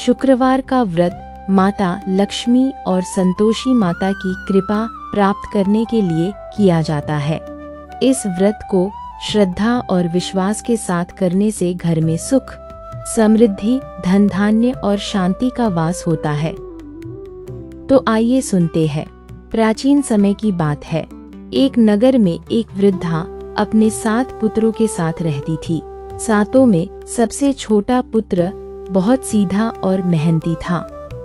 शुक्रवार का व्रत माता लक्ष्मी और संतोषी माता की कृपा प्राप्त करने के लिए किया जाता है। इस व्रत को श्रद्धा और विश्वास के साथ करने से घर में सुख, समृद्धि, धन धान्य और शांति का वास होता है। तो आइए सुनते हैं। प्राचीन समय की बात है। एक नगर में एक वृद्धा अपने 7 पुत्रों के साथ रहती थी। 7 में सबसे छोटा पुत्र बहुत सीधा और मेहनती था,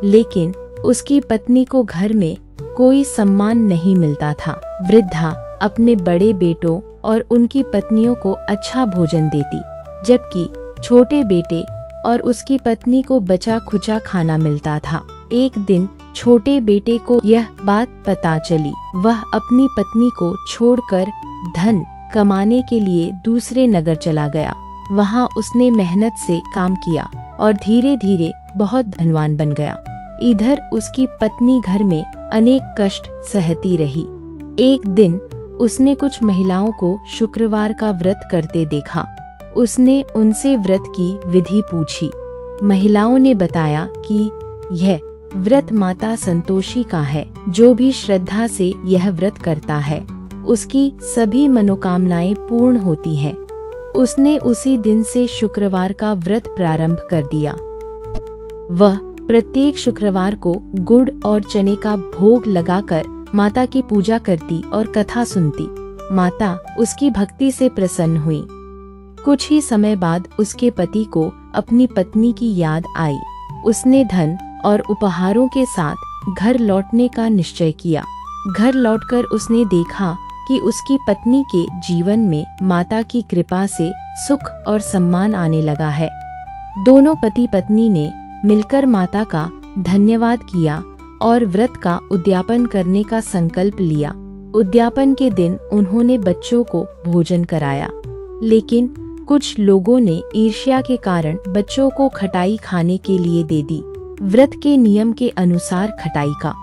लेकिन उसकी पत्नी को घर में कोई सम्मान नहीं मिलता था। वृद्धा अपने बड़े बेटों और उनकी पत्नियों को अच्छा भोजन देती, जबकि छोटे बेटे और उसकी पत्नी को बचा खुचा खाना मिलता था। एक दिन छोटे बेटे को यह बात पता चली। वह अपनी पत्नी को छोड़कर धन कमाने के लिए दूसरे नगर चला गया। वहाँ उसने मेहनत से काम किया और धीरे धीरे बहुत धनवान बन गया। इधर उसकी पत्नी घर में अनेक कष्ट सहती रही। एक दिन उसने कुछ महिलाओं को शुक्रवार का व्रत करते देखा। उसने उनसे व्रत की विधि पूछी। महिलाओं ने बताया कि यह व्रत माता संतोषी का है। जो भी श्रद्धा से यह व्रत करता है, उसकी सभी मनोकामनाएं पूर्ण होती हैं। उसने उसी दिन से शुक्रवार का व्रत प्रारंभ कर दिया। वह प्रत्येक शुक्रवार को गुड़ और चने का भोग लगाकर माता की पूजा करती और कथा सुनती। माता उसकी भक्ति से प्रसन्न हुई। कुछ ही समय बाद उसके पति को अपनी पत्नी की याद आई। उसने धन और उपहारों के साथ घर लौटने का निश्चय किया। घर लौटकर उसने देखा कि उसकी पत्नी के जीवन में माता की कृपा से सुख और सम्मान आने लगा है। दोनों पति पत्नी ने मिलकर माता का धन्यवाद किया और व्रत का उद्यापन करने का संकल्प लिया। उद्यापन के दिन उन्होंने बच्चों को भोजन कराया, लेकिन कुछ लोगों ने ईर्ष्या के कारण बच्चों को खटाई खाने के लिए दे दी। व्रत के नियम के अनुसार खटाई का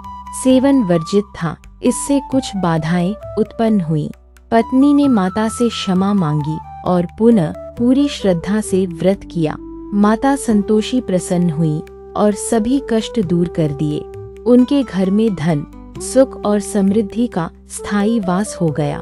सेवन वर्जित था। इससे कुछ बाधाएं उत्पन्न हुई। पत्नी ने माता से क्षमा मांगी और पुनः पूरी श्रद्धा से व्रत किया। माता संतोषी प्रसन्न हुई और सभी कष्ट दूर कर दिए। उनके घर में धन, सुख और समृद्धि का स्थायी वास हो गया।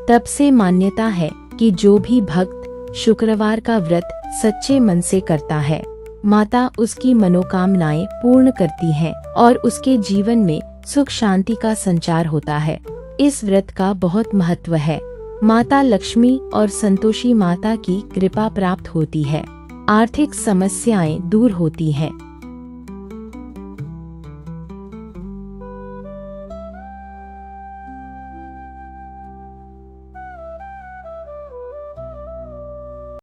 तब से मान्यता है कि जो भी भक्त शुक्रवार का व्रत सच्चे मन से करता है, माता उसकी मनोकामनाएं पूर्ण करती हैं और उसके जीवन में सुख शांति का संचार होता है। इस व्रत का बहुत महत्व है। माता लक्ष्मी और संतोषी माता की कृपा प्राप्त होती है। आर्थिक समस्याएं दूर होती हैं।